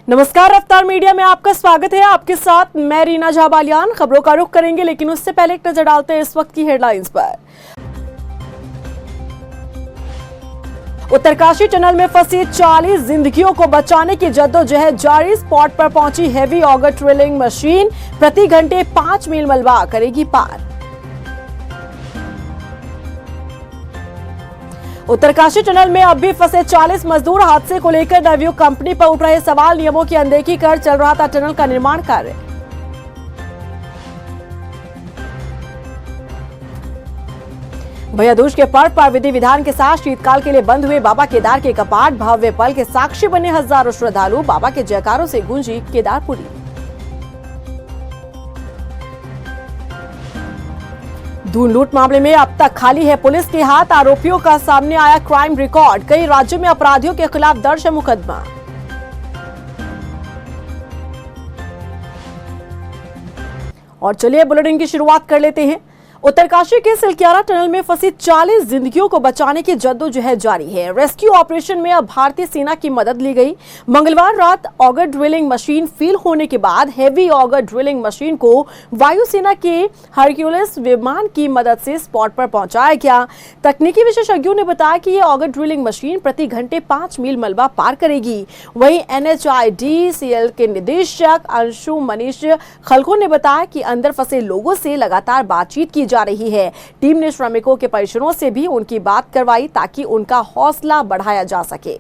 नमस्कार, रफ्तार मीडिया में आपका स्वागत है। आपके साथ मैं रीना झाबालियान। खबरों का रुख करेंगे, लेकिन उससे पहले एक नजर डालते हैं इस वक्त की हेडलाइंस पर। उत्तरकाशी टनल में फंसी 40 जिंदगियों को बचाने की जद्दोजहद जारी। स्पॉट पर पहुंची हेवी ऑगर ड्रिलिंग मशीन, प्रति घंटे 5 मील मलबा करेगी पार। उत्तरकाशी टनल में अब भी फंसे 40 मजदूर। हादसे को लेकर नवयुग कंपनी पर उठ रहे सवाल। नियमों की अनदेखी कर चल रहा था टनल का निर्माण कार्य। भैया दूज के पर्व पर विधि विधान के साथ शीतकाल के लिए बंद हुए बाबा केदार के कपाट। भव्य पल के साक्षी बने हजारों श्रद्धालु। बाबा के जयकारों से गूंजी केदारपुरी। धून लूट मामले में अब तक खाली है पुलिस के हाथ। आरोपियों का सामने आया क्राइम रिकॉर्ड। कई राज्यों में अपराधियों के खिलाफ दर्ज है मुकदमा। और चलिए बुलेटिन की शुरुआत कर लेते हैं। उत्तरकाशी के सिलक्यारा टनल में फंसी 40 जिंदगियों को बचाने की जद्दोजहद जारी है। रेस्क्यू ऑपरेशन में अब भारतीय सेना की मदद ली गई। मंगलवार रात ऑगर ड्रिलिंग मशीन फेल होने के बाद हेवी ऑगर ड्रिलिंग मशीन को वायुसेना के हरक्यूलिस विमान की मदद से स्पॉट पर पहुंचाया गया। तकनीकी विशेषज्ञों ने बताया कि ये ऑगर ड्रिलिंग मशीन प्रति घंटे 5 मील मलबा पार करेगी। वहीं NHIDCL के निदेशक अंशु मनीष खलको ने बताया कि अंदर फंसे लोगों से लगातार बातचीत की जा रही है। टीम ने श्रमिकों के परिजनों से भी उनकी बात करवाई ताकि उनका हौसला बढ़ाया जा सके।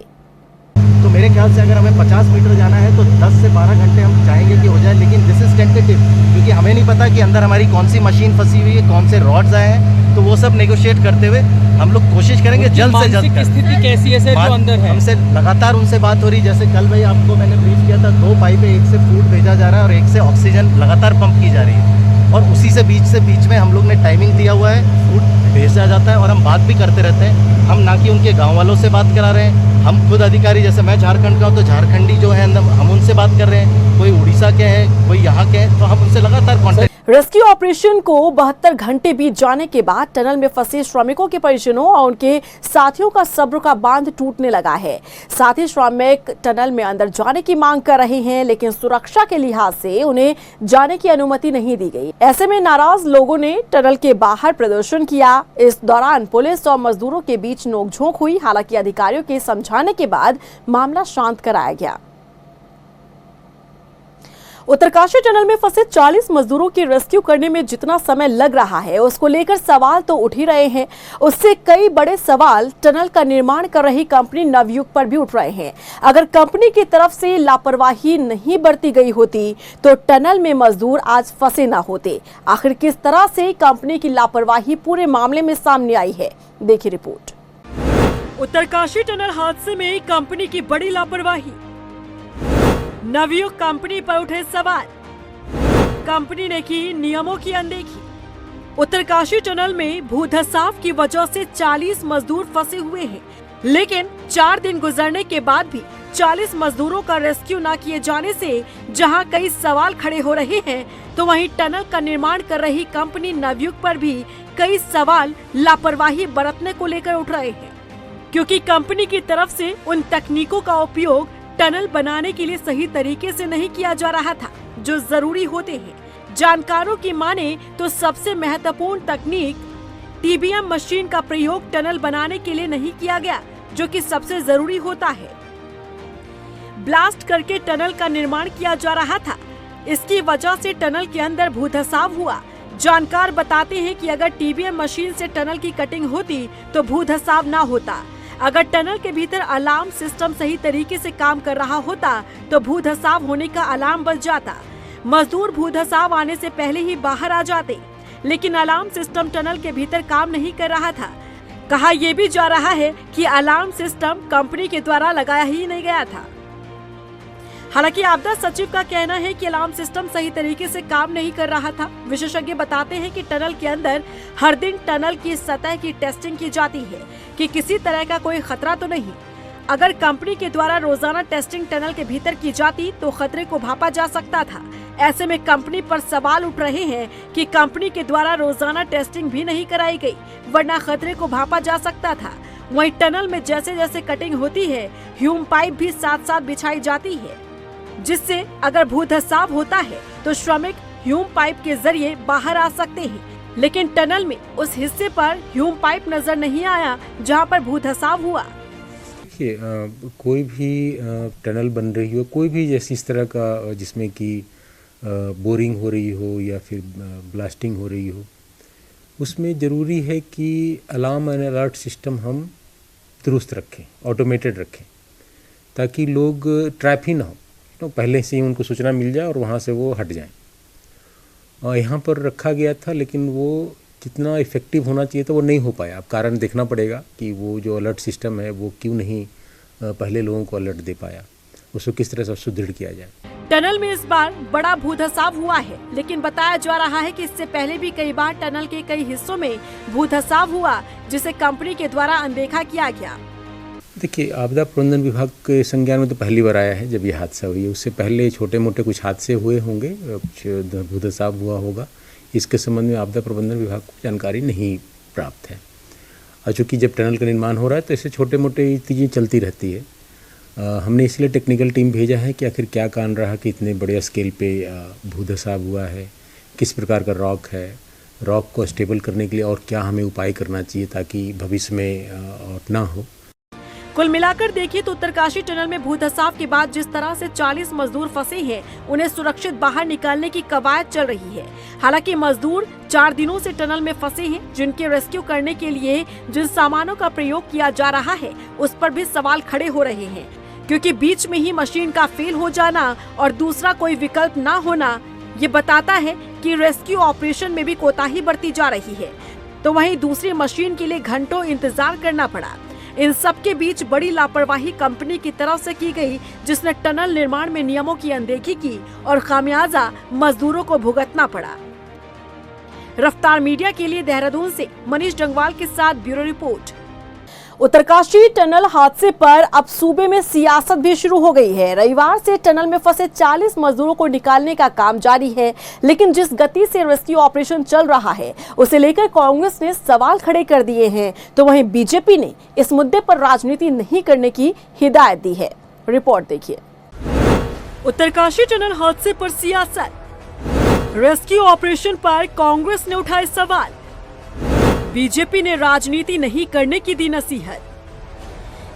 तो मेरे ख्याल से अगर हमें 50 मीटर जाना है तो 10 से 12 घंटे हम चाहेंगे कि हो जाए, लेकिन दिस इज टेंटेटिव, क्योंकि हमें नहीं पता कि अंदर हमारी कौन सी मशीन फंसी हुई है, कौन से रॉड्स आए हैं। तो वो सब नेगोशिएट करते हुए हम लोग कोशिश करेंगे जल्द से जल्द। स्थिति कैसी है सर जो अंदर है? हमसे लगातार उनसे बात हो रही, जैसे कल भाई आपको मैंने ब्रीफ किया था, 2 पाइप है, एक से फूड भेजा जा रहा है और एक से ऑक्सीजन लगातार पंप की जा रही है। और उसी से बीच में हम लोग ने टाइमिंग दिया हुआ है, फूड भेजा जाता है और हम बात भी करते रहते हैं। हम ना कि उनके गांव वालों से बात करा रहे हैं, हम खुद अधिकारी, जैसे मैं झारखंड का हूँ तो झारखंडी जो है हम उनसे बात कर रहे हैं। कोई उड़ीसा के हैं, कोई यहाँ के हैं, तो हम उनसे लगातार कॉन्टेक्ट। रेस्क्यू ऑपरेशन को 72 घंटे बीत जाने के बाद टनल में फंसे श्रमिकों के परिजनों और उनके साथियों का सब्र का बांध टूटने लगा है। साथ ही श्रमिक टनल में अंदर जाने की मांग कर रहे हैं, लेकिन सुरक्षा के लिहाज से उन्हें जाने की अनुमति नहीं दी गई। ऐसे में नाराज लोगों ने टनल के बाहर प्रदर्शन किया। इस दौरान पुलिस और मजदूरों के बीच नोकझोंक हुई। हालांकि अधिकारियों के समझाने के बाद मामला शांत कराया गया। उत्तरकाशी टनल में फंसे 40 मजदूरों की रेस्क्यू करने में जितना समय लग रहा है, उसको लेकर सवाल तो उठ ही रहे हैं। उससे कई बड़े सवाल टनल का निर्माण कर रही कंपनी नवयुग पर भी उठ रहे हैं। अगर कंपनी की तरफ से लापरवाही नहीं बरती गई होती तो टनल में मजदूर आज फंसे ना होते। आखिर किस तरह से कंपनी की लापरवाही पूरे मामले में सामने आई है, देखिए रिपोर्ट। उत्तरकाशी टनल हादसे में कंपनी की बड़ी लापरवाही। नवयुग कंपनी पर उठे सवाल। कंपनी ने की नियमों की अनदेखी। उत्तरकाशी टनल में भूधंसाव की वजह से 40 मजदूर फंसे हुए हैं, लेकिन 4 दिन गुजरने के बाद भी 40 मजदूरों का रेस्क्यू न किए जाने से जहां कई सवाल खड़े हो रहे हैं, तो वहीं टनल का निर्माण कर रही कंपनी नवयुग पर भी कई सवाल लापरवाही बरतने को लेकर उठ रहे हैं, क्योंकि कंपनी की तरफ से उन तकनीकों का उपयोग टनल बनाने के लिए सही तरीके से नहीं किया जा रहा था जो जरूरी होते हैं। जानकारों की माने तो सबसे महत्वपूर्ण तकनीक TBM मशीन का प्रयोग टनल बनाने के लिए नहीं किया गया, जो कि सबसे जरूरी होता है। ब्लास्ट करके टनल का निर्माण किया जा रहा था। इसकी वजह से टनल के अंदर भूधंसाव हुआ। जानकार बताते हैं कि अगर TBM मशीन से टनल की कटिंग होती तो भूधंसाव ना होता। अगर टनल के भीतर अलार्म सिस्टम सही तरीके से काम कर रहा होता तो भूधंसाव होने का अलार्म बज जाता। मजदूर भूधंसाव आने से पहले ही बाहर आ जाते, लेकिन अलार्म सिस्टम टनल के भीतर काम नहीं कर रहा था। कहा यह भी जा रहा है कि अलार्म सिस्टम कंपनी के द्वारा लगाया ही नहीं गया था। हालांकि आपदा सचिव का कहना है कि अलार्म सिस्टम सही तरीके से काम नहीं कर रहा था। विशेषज्ञ बताते हैं कि टनल के अंदर हर दिन टनल की सतह की टेस्टिंग की जाती है कि किसी तरह का कोई खतरा तो नहीं। अगर कंपनी के द्वारा रोजाना टेस्टिंग टनल के भीतर की जाती तो खतरे को भापा जा सकता था। ऐसे में कंपनी पर सवाल उठ रहे हैं कि कंपनी के द्वारा रोजाना टेस्टिंग भी नहीं कराई गई, वरना खतरे को भापा जा सकता था। वहीं टनल में जैसे जैसे कटिंग होती है, ह्यूम पाइप भी साथ साथ बिछाई जाती है। जिससे अगर भूधसाव होता है तो श्रमिक ह्यूम पाइप के जरिए बाहर आ सकते हैं। लेकिन टनल में उस हिस्से पर ह्यूम पाइप नजर नहीं आया जहां पर भूधसाव हुआ। देखिए, कोई भी टनल बन रही हो, कोई भी जैसी इस तरह का जिसमें कि बोरिंग हो रही हो या फिर ब्लास्टिंग हो रही हो, उसमें ज़रूरी है कि अलार्म एंड अलर्ट सिस्टम हम दुरुस्त रखें, ऑटोमेटेड रखें, ताकि लोग ट्रैप ही ना हो, तो पहले से ही उनको सूचना मिल जाए और वहाँ से वो हट जाएं। और यहाँ पर रखा गया था, लेकिन वो जितना इफ़ेक्टिव होना चाहिए था वो नहीं हो पाया। अब कारण देखना पड़ेगा कि वो जो अलर्ट सिस्टम है वो क्यों नहीं पहले लोगों को अलर्ट दे पाया, उसको किस तरह से सुदृढ़ किया जाए। टनल में इस बार बड़ा भूधसाव हुआ है, लेकिन बताया जा रहा है कि इससे पहले भी कई बार टनल के कई हिस्सों में भूधसाव हुआ, जिसे कंपनी के द्वारा अनदेखा किया गया। देखिए, आपदा प्रबंधन विभाग के संज्ञान में तो पहली बार आया है जब ये हादसा हुई है। उससे पहले छोटे मोटे कुछ हादसे हुए होंगे, कुछ भूधसाव हुआ होगा। इसके संबंध में आपदा प्रबंधन विभाग को जानकारी नहीं प्राप्त है। और चूँकि जब टनल का निर्माण हो रहा है तो ऐसे छोटे मोटे चीज़ें चलती रहती है। हमने इसलिए टेक्निकल टीम भेजा है कि आखिर क्या कारण रहा कि इतने बड़े स्केल पे भूधसाव हुआ है, किस प्रकार का रॉक है, रॉक को स्टेबल करने के लिए और क्या हमें उपाय करना चाहिए ताकि भविष्य में और ना हो। कुल मिलाकर देखिए तो उत्तरकाशी टनल में भूधसाव के बाद जिस तरह से 40 मजदूर फंसे हैं, उन्हें सुरक्षित बाहर निकालने की कवायद चल रही है। हालांकि मजदूर 4 दिनों से टनल में फंसे हैं, जिनके रेस्क्यू करने के लिए जिन सामानों का प्रयोग किया जा रहा है उस पर भी सवाल खड़े हो रहे हैं, क्योंकि बीच में ही मशीन का फेल हो जाना और दूसरा कोई विकल्प न होना ये बताता है कि रेस्क्यू ऑपरेशन में भी कोताही बरती जा रही है। तो वहीं दूसरी मशीन के लिए घंटों इंतजार करना पड़ा। इन सब के बीच बड़ी लापरवाही कंपनी की तरफ से की गई, जिसने टनल निर्माण में नियमों की अनदेखी की और खामियाजा मजदूरों को भुगतना पड़ा। रफ्तार मीडिया के लिए देहरादून से मनीष डंगवाल के साथ ब्यूरो रिपोर्ट। उत्तरकाशी टनल हादसे पर अब सूबे में सियासत भी शुरू हो गई है। रविवार से टनल में फंसे 40 मजदूरों को निकालने का काम जारी है, लेकिन जिस गति से रेस्क्यू ऑपरेशन चल रहा है उसे लेकर कांग्रेस ने सवाल खड़े कर दिए हैं, तो वहीं बीजेपी ने इस मुद्दे पर राजनीति नहीं करने की हिदायत दी है। रिपोर्ट देखिए। उत्तरकाशी टनल हादसे पर सियासत, रेस्क्यू ऑपरेशन पर कांग्रेस ने उठाए सवाल, बीजेपी ने राजनीति नहीं करने की दी नसीहत।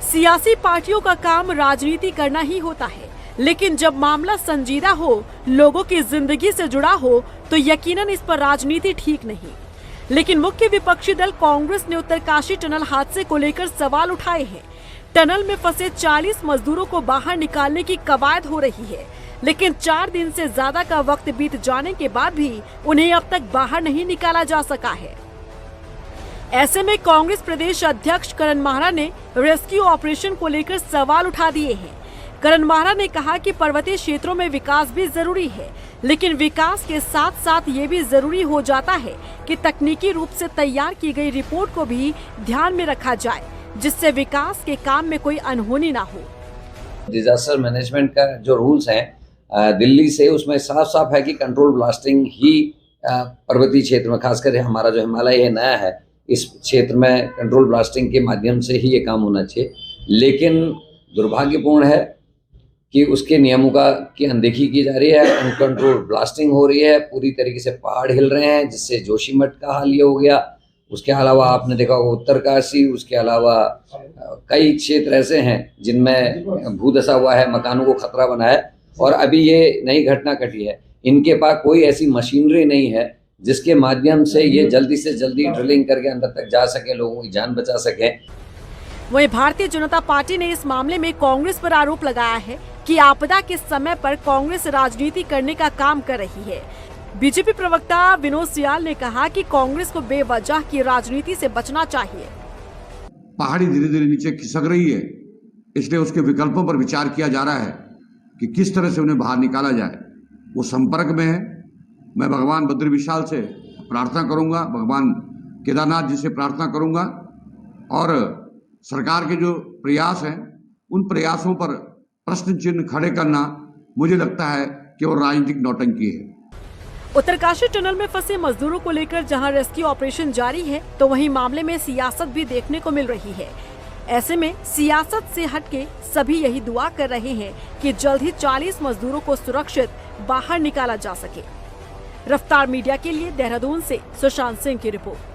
सियासी पार्टियों का काम राजनीति करना ही होता है, लेकिन जब मामला संजीदा हो, लोगों की जिंदगी से जुड़ा हो, तो यकीनन इस पर राजनीति ठीक नहीं। लेकिन मुख्य विपक्षी दल कांग्रेस ने उत्तरकाशी टनल हादसे को लेकर सवाल उठाए हैं। टनल में फंसे 40 मजदूरों को बाहर निकालने की कवायद हो रही है, लेकिन 4 दिन से ज्यादा का वक्त बीत जाने के बाद भी उन्हें अब तक बाहर नहीं निकाला जा सका है। ऐसे में कांग्रेस प्रदेश अध्यक्ष करण माहरा ने रेस्क्यू ऑपरेशन को लेकर सवाल उठा दिए हैं। करण माहरा ने कहा कि पर्वतीय क्षेत्रों में विकास भी जरूरी है, लेकिन विकास के साथ साथ ये भी जरूरी हो जाता है कि तकनीकी रूप से तैयार की गई रिपोर्ट को भी ध्यान में रखा जाए, जिससे विकास के काम में कोई अनहोनी ना हो। डिजास्टर मैनेजमेंट का जो रूल्स हैं दिल्ली से, उसमें साफ साफ है कि कंट्रोल ब्लास्टिंग ही पर्वतीय क्षेत्र में, खासकर हमारा जो हिमालय है नया है, इस क्षेत्र में कंट्रोल ब्लास्टिंग के माध्यम से ही ये काम होना चाहिए। लेकिन दुर्भाग्यपूर्ण है कि उसके नियमों की अनदेखी की जा रही है, अनकंट्रोल ब्लास्टिंग हो रही है, पूरी तरीके से पहाड़ हिल रहे हैं, जिससे जोशीमठ का हाल ये हो गया। उसके अलावा आपने देखा होगा उत्तरकाशी, उसके अलावा कई क्षेत्र ऐसे हैं जिनमें भूधसा हुआ है, मकानों को खतरा बना है, और अभी ये नई घटना घटी है। इनके पास कोई ऐसी मशीनरी नहीं है जिसके माध्यम से ये जल्दी से जल्दी ड्रिलिंग करके अंदर तक जा सके, लोगों की जान बचा सके। वहीं भारतीय जनता पार्टी ने इस मामले में कांग्रेस पर आरोप लगाया है कि आपदा के समय पर कांग्रेस राजनीति करने का काम कर रही है। बीजेपी प्रवक्ता विनोद सियाल ने कहा कि कांग्रेस को बेवजह की राजनीति से बचना चाहिए। पहाड़ी धीरे धीरे नीचे खिसक रही है, इसलिए उसके विकल्पों पर विचार किया जा रहा है कि किस तरह से उन्हें बाहर निकाला जाए। वो संपर्क में है। मैं भगवान बद्री विशाल से प्रार्थना करूंगा, भगवान केदारनाथ जी से प्रार्थना करूंगा, और सरकार के जो प्रयास हैं उन प्रयासों पर प्रश्न चिन्ह खड़े करना मुझे लगता है कि वो राजनीतिक नौटंकी है। उत्तरकाशी टनल में फंसे मजदूरों को लेकर जहां रेस्क्यू ऑपरेशन जारी है, तो वहीं मामले में सियासत भी देखने को मिल रही है। ऐसे में सियासत से हटके सभी यही दुआ कर रहे हैं कि जल्द ही 40 मजदूरों को सुरक्षित बाहर निकाला जा सके। रफ्तार मीडिया के लिए देहरादून से सुशांत सिंह की रिपोर्ट।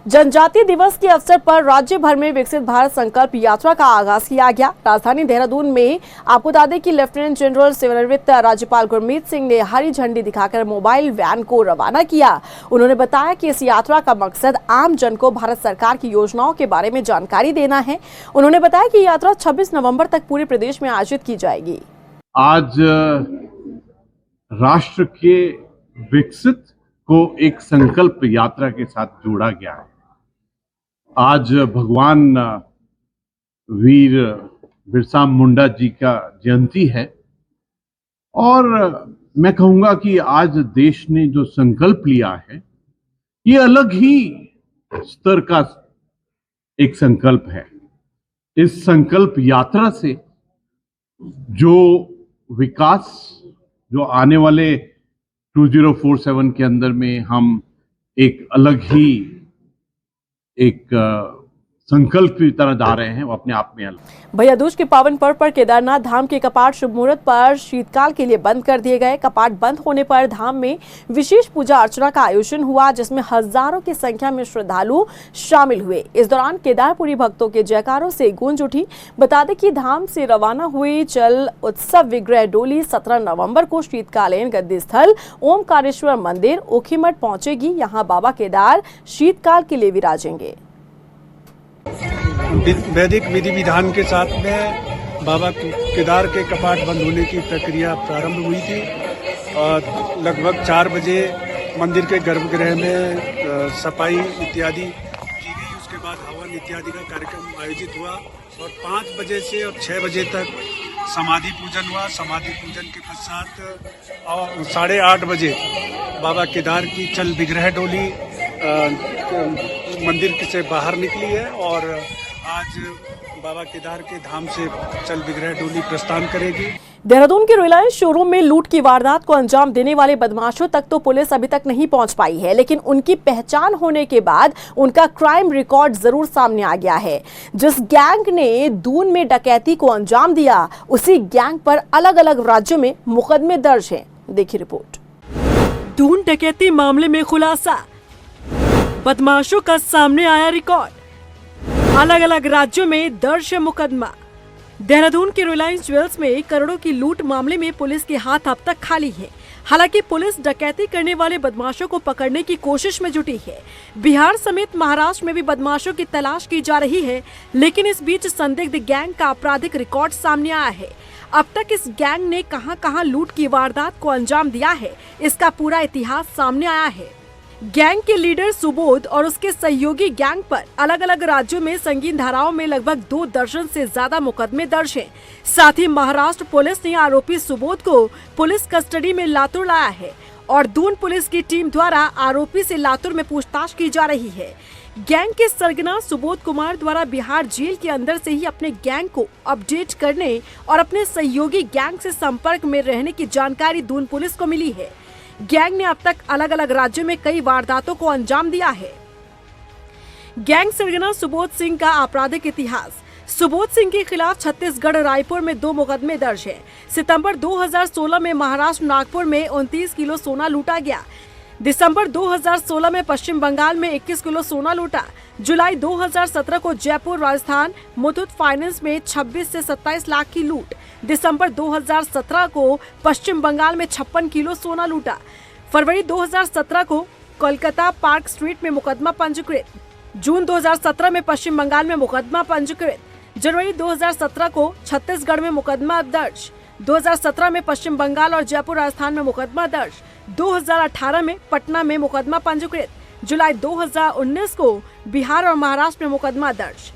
जनजातीय दिवस के अवसर पर राज्य भर में विकसित भारत संकल्प यात्रा का आगाज किया गया। राजधानी देहरादून में आपको बता दें कि लेफ्टिनेंट जनरल सेवानिवृत्त राज्यपाल गुरमीत सिंह ने हरी झंडी दिखाकर मोबाइल वैन को रवाना किया। उन्होंने बताया कि इस यात्रा का मकसद आम जन को भारत सरकार की योजनाओं के बारे में जानकारी देना है। उन्होंने बताया कि यात्रा 26 नवम्बर तक पूरे प्रदेश में आयोजित की जाएगी। आज राष्ट्र के विकसित को एक संकल्प यात्रा के साथ जोड़ा गया है। आज भगवान वीर बिरसा मुंडा जी का जयंती है और मैं कहूंगा कि आज देश ने जो संकल्प लिया है ये अलग ही स्तर का एक संकल्प है। इस संकल्प यात्रा से जो विकास जो आने वाले 2047 के अंदर में हम एक अलग ही एक संकल्प की तरह जा रहे हैं, वो अपने आप में अलग। भैया दूज के पावन पर्व पर केदारनाथ धाम के कपाट शुभ मुहूर्त पर शीतकाल के लिए बंद कर दिए गए। कपाट बंद होने पर धाम में विशेष पूजा अर्चना का आयोजन हुआ, जिसमें हजारों की संख्या में श्रद्धालु शामिल हुए। इस दौरान केदारपुरी भक्तों के जयकारों से गूंज उठी। बता दें कि धाम से रवाना हुई चल उत्सव विग्रह डोली 17 नवम्बर को शीतकालीन गद्दी स्थल ओमकारेश्वर मंदिर ओखीमठ पहुंचेगी। यहाँ बाबा केदार शीतकाल के लिए विराजेंगे। वैदिक विधि विधान के साथ में बाबा केदार के कपाट बंद होने की प्रक्रिया प्रारंभ हुई थी और लगभग 4 बजे मंदिर के गर्भगृह में सफाई इत्यादि की गई। उसके बाद हवन इत्यादि का कार्यक्रम आयोजित हुआ और 5 बजे से और 6 बजे तक समाधि पूजन हुआ। समाधि पूजन के पश्चात और 8:30 बजे बाबा केदार की चल विग्रह डोली मंदिर से बाहर निकली है और आज बाबा केदार के धाम से चल विग्रह डोली प्रस्थान करेगी। देहरादून के रिलायंस शोरूम में लूट की वारदात को अंजाम देने वाले बदमाशों तक तो पुलिस अभी तक नहीं पहुंच पाई है, लेकिन उनकी पहचान होने के बाद उनका क्राइम रिकॉर्ड जरूर सामने आ गया है। जिस गैंग ने दून में डकैती को अंजाम दिया, उसी गैंग पर अलग अलग राज्यों में मुकदमे दर्ज हैं। देखिए रिपोर्ट। दून डकैती मामले में खुलासा, बदमाशों का सामने आया रिकॉर्ड, अलग अलग राज्यों में दर्ज है मुकदमा। देहरादून के रिलायंस ज्वेल्स में करोड़ों की लूट मामले में पुलिस के हाथ अब तक खाली है। हालांकि पुलिस डकैती करने वाले बदमाशों को पकड़ने की कोशिश में जुटी है। बिहार समेत महाराष्ट्र में भी बदमाशों की तलाश की जा रही है, लेकिन इस बीच संदिग्ध गैंग का आपराधिक रिकॉर्ड सामने आया है। अब तक इस गैंग ने कहां-कहां लूट की वारदात को अंजाम दिया है, इसका पूरा इतिहास सामने आया है। गैंग के लीडर सुबोध और उसके सहयोगी गैंग पर अलग अलग राज्यों में संगीन धाराओं में लगभग 2 दर्जन से ज्यादा मुकदमे दर्ज हैं। साथ ही महाराष्ट्र पुलिस ने आरोपी सुबोध को पुलिस कस्टडी में लातूर लाया है और दून पुलिस की टीम द्वारा आरोपी से लातूर में पूछताछ की जा रही है। गैंग के सरगना सुबोध कुमार द्वारा बिहार जेल के अंदर से ही अपने गैंग को अपडेट करने और अपने सहयोगी गैंग से संपर्क में रहने की जानकारी दून पुलिस को मिली है। गैंग ने अब तक अलग अलग राज्यों में कई वारदातों को अंजाम दिया है। गैंग सरगना सुबोध सिंह का आपराधिक इतिहास। सुबोध सिंह के खिलाफ छत्तीसगढ़ रायपुर में 2 मुकदमे दर्ज हैं। सितंबर 2016 में महाराष्ट्र नागपुर में 29 किलो सोना लूटा गया। दिसंबर 2016 में पश्चिम बंगाल में 21 किलो सोना लूटा। जुलाई 2017 को जयपुर राजस्थान मुथूट फाइनेंस में 26 से 27 लाख की लूट। दिसंबर 2017 को पश्चिम बंगाल में 56 किलो सोना लूटा। फरवरी 2017 को कोलकाता पार्क स्ट्रीट में मुकदमा पंजीकृत। जून 2017 में पश्चिम बंगाल में मुकदमा पंजीकृत। जनवरी 2017 को छत्तीसगढ़ में मुकदमा दर्ज। 2017 में पश्चिम बंगाल और जयपुर राजस्थान में मुकदमा दर्ज। 2018 में पटना में मुकदमा पंजीकृत। जुलाई 2019 को बिहार और महाराष्ट्र में मुकदमा दर्ज।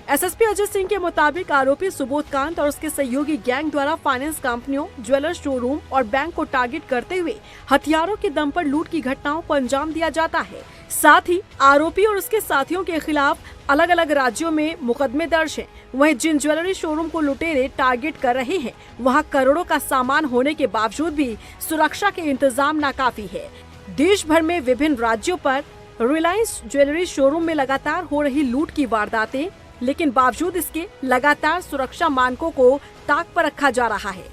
एसएसपी अजय सिंह के मुताबिक आरोपी सुबोध कांत और उसके सहयोगी गैंग द्वारा फाइनेंस कंपनियों, ज्वेलर्स शोरूम और बैंक को टारगेट करते हुए हथियारों के दम पर लूट की घटनाओं को अंजाम दिया जाता है। साथ ही आरोपी और उसके साथियों के खिलाफ अलग अलग राज्यों में मुकदमे दर्ज हैं। वहीं जिन ज्वेलरी शोरूम को लुटेरे टारगेट कर रहे हैं, वहां करोड़ों का सामान होने के बावजूद भी सुरक्षा के इंतजाम नाकाफी है। देश भर में विभिन्न राज्यों पर रिलायंस ज्वेलरी शोरूम में लगातार हो रही लूट की वारदातें, लेकिन बावजूद इसके लगातार सुरक्षा मानकों को ताक पर रखा जा रहा है।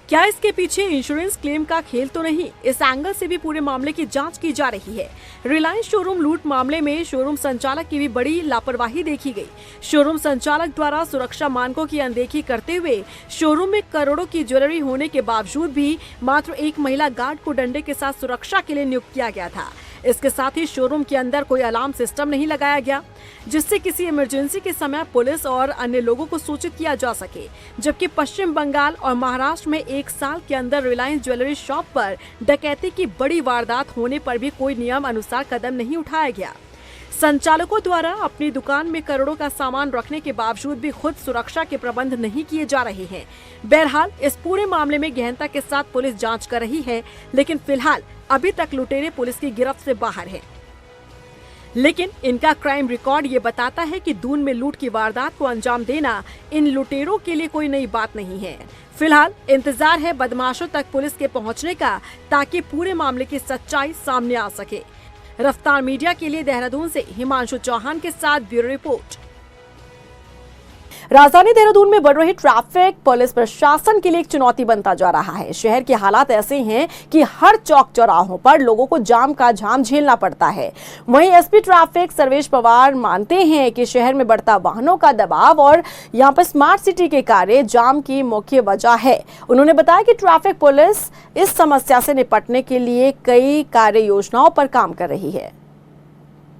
क्या इसके पीछे इंश्योरेंस क्लेम का खेल तो नहीं? इस एंगल से भी पूरे मामले की जांच की जा रही है। रिलायंस शोरूम लूट मामले में शोरूम संचालक की भी बड़ी लापरवाही देखी गई। शोरूम संचालक द्वारा सुरक्षा मानकों की अनदेखी करते हुए शोरूम में करोड़ों की ज्वेलरी होने के बावजूद भी मात्र एक महिला गार्ड को डंडे के साथ सुरक्षा के लिए नियुक्त किया गया था। इसके साथ ही शोरूम के अंदर कोई अलार्म सिस्टम नहीं लगाया गया, जिससे किसी इमरजेंसी के समय पुलिस और अन्य लोगों को सूचित किया जा सके। जबकि पश्चिम बंगाल और महाराष्ट्र में एक साल के अंदर रिलायंस ज्वेलरी शॉप पर डकैती की बड़ी वारदात होने पर भी कोई नियम अनुसार कदम नहीं उठाया गया। संचालकों द्वारा अपनी दुकान में करोड़ों का सामान रखने के बावजूद भी खुद सुरक्षा के प्रबंध नहीं किए जा रहे हैं। बहरहाल इस पूरे मामले में गहनता के साथ पुलिस जांच कर रही है, लेकिन फिलहाल अभी तक लुटेरे पुलिस की गिरफ्त से बाहर हैं। लेकिन इनका क्राइम रिकॉर्ड ये बताता है कि दून में लूट की वारदात को अंजाम देना इन लुटेरों के लिए कोई नई बात नहीं है। फिलहाल इंतजार है बदमाशों तक पुलिस के पहुंचने का, ताकि पूरे मामले की सच्चाई सामने आ सके। रफ्तार मीडिया के लिए देहरादून से हिमांशु चौहान के साथ ब्यूरो रिपोर्ट। राजधानी देहरादून में बढ़ रही ट्रैफिक पुलिस प्रशासन के लिए एक चुनौती बनता जा रहा है। शहर के हालात ऐसे हैं कि हर चौक चौराहों पर लोगों को जाम का झाम झेलना पड़ता है। वहीं एसपी ट्रैफिक सर्वेश पवार मानते हैं कि शहर में बढ़ता वाहनों का दबाव और यहां पर स्मार्ट सिटी के कार्य जाम की मुख्य वजह है। उन्होंने बताया कि ट्रैफिक पुलिस इस समस्या से निपटने के लिए कई कार्य योजनाओं पर काम कर रही है।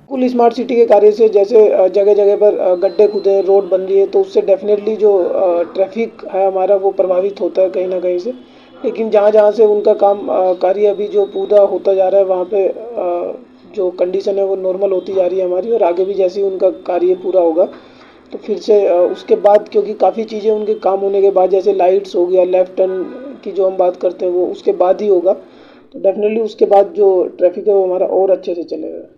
कुल स्मार्ट सिटी के कार्य से जैसे जगह जगह पर गड्ढे खुदे, रोड बन रही है, तो उससे डेफिनेटली जो ट्रैफिक है हमारा वो प्रभावित होता है कहीं ना कहीं से। लेकिन जहाँ जहाँ से उनका काम कार्य अभी जो पूरा होता जा रहा है, वहाँ पे जो कंडीशन है वो नॉर्मल होती जा रही है हमारी, और आगे भी जैसे ही उनका कार्य पूरा होगा तो फिर से उसके बाद, क्योंकि काफ़ी चीज़ें उनके काम होने के बाद, जैसे लाइट्स हो गया, लेफ्ट टर्न की जो हम बात करते हैं वो उसके बाद ही होगा, तो डेफिनेटली उसके बाद जो ट्रैफिक है वो हमारा और अच्छे से चलेगा।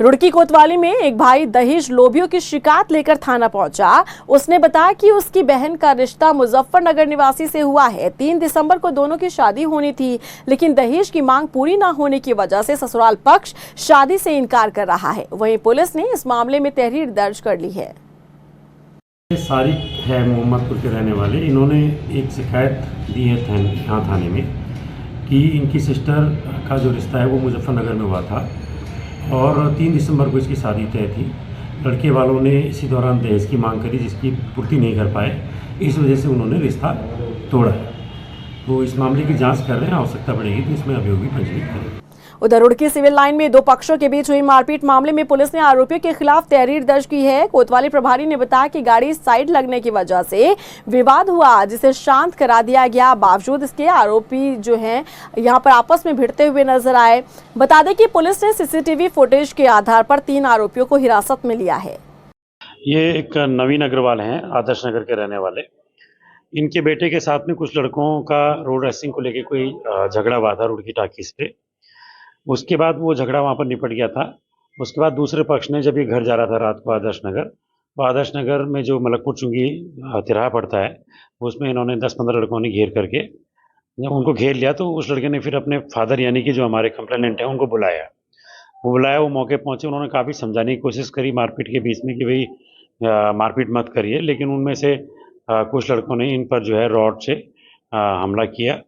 रुड़की कोतवाली में एक भाई दहेज लोभियों की शिकायत लेकर थाना पहुंचा। उसने बताया कि उसकी बहन का रिश्ता मुजफ्फरनगर निवासी से हुआ है। 3 दिसंबर को दोनों की शादी होनी थी, लेकिन दहेज की मांग पूरी न होने की वजह से ससुराल पक्ष शादी से इनकार कर रहा है। वहीं पुलिस ने इस मामले में तहरीर दर्ज कर ली है। सारिक है मोहम्मदपुर के रहने वाले, इन्होंने एक शिकायत दी है यहाँ थाने में कि इनकी सिस्टर का जो रिश्ता है वो मुजफ्फरनगर में हुआ था और 3 दिसंबर को इसकी शादी तय थी। लड़के वालों ने इसी दौरान दहेज की मांग करी, जिसकी पूर्ति नहीं कर पाए, इस वजह से उन्होंने रिश्ता तोड़ा है। तो इस मामले की जांच कर रहे हैं, आवश्यकता पड़ेगी तो इसमें अभियोग भी पंजीकृत करेंगे। उधर रुड़की सिविल लाइन में 2 पक्षों के बीच हुई मारपीट मामले में पुलिस ने आरोपियों के खिलाफ तहरीर दर्ज की है। कोतवाली प्रभारी ने बताया कि गाड़ी साइड लगने की वजह से विवाद हुआ, जिसे शांत करा दिया गया। बावजूद इसके आरोपी जो हैं यहां पर आपस में भिड़ते हुए नजर आए। बता दें कि पुलिस ने सीसीटीवी फुटेज के आधार पर 3 आरोपियों को हिरासत में लिया है। ये एक नवीन अग्रवाल हैं, आदर्श नगर के रहने वाले। इनके बेटे के साथ में कुछ लड़कों का रोड रेसिंग को लेकर कोई झगड़ा हुआ था रुड़की टाकीज पे। उसके बाद वो झगड़ा वहाँ पर निपट गया था। उसके बाद दूसरे पक्ष ने जब ये घर जा रहा था रात को आदर्श नगर, तो आदर्श नगर में जो मलकपुर चुंगी तिराहा पड़ता है, उसमें इन्होंने 10-15 लड़कों ने घेर करके, जब उनको घेर लिया तो उस लड़के ने फिर अपने फादर यानी कि जो हमारे कंप्लेनेंट हैं उनको बुलाया। वो मौके पहुँचे, उन्होंने काफ़ी समझाने की कोशिश करी मारपीट के बीच में कि भाई मारपीट मत करिए, लेकिन उनमें से कुछ लड़कों ने इन पर जो है रॉड से हमला किया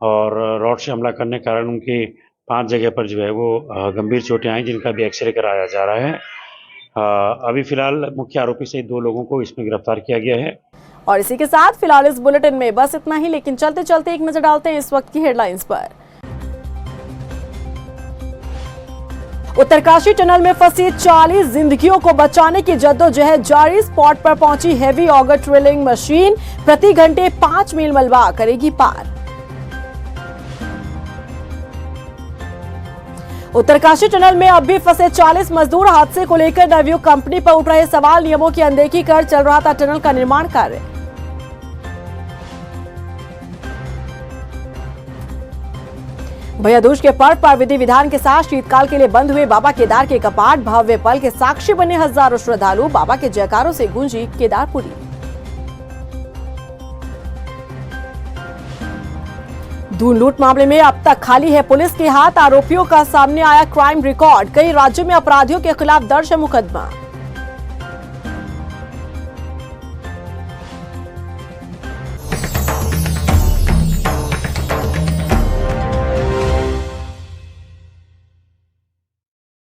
और रॉड से हमला करने के कारण उनके 5 जगह पर जो है वो गंभीर चोटें आई, जिनका भी एक्सरे कराया जा रहा है। अभी फिलहाल मुख्य आरोपी से 2 लोगों को इसमें गिरफ्तार किया गया है। और इसी के साथ फिलहाल इस बुलेटिन में बस इतना ही, लेकिन चलते चलते एक नजर डालते हैं इस वक्त की हेडलाइंस पर। उत्तरकाशी टनल में फंसी 40 जिंदगियों को बचाने की जद्दोजहद जारी। स्पॉट पर पहुंची हैवी ऑगर ड्रिलिंग मशीन, प्रति घंटे 5 मील मलबा करेगी पार। उत्तरकाशी टनल में अब भी फंसे 40 मजदूर। हादसे को लेकर नवयुग कंपनी पर उठ रहे सवाल। नियमों की अनदेखी कर चल रहा था टनल का निर्माण कार्य। भैया दूज के पर्व पर विधि विधान के साथ शीतकाल के लिए बंद हुए बाबा केदार के कपाट। भव्य पल के साक्षी बने हजारों श्रद्धालु। बाबा के जयकारों से गूंजी केदारपुरी। दून लूट मामले में अब तक खाली है पुलिस के हाथ। आरोपियों का सामने आया क्राइम रिकॉर्ड। कई राज्यों में अपराधियों के खिलाफ दर्ज है मुकदमा।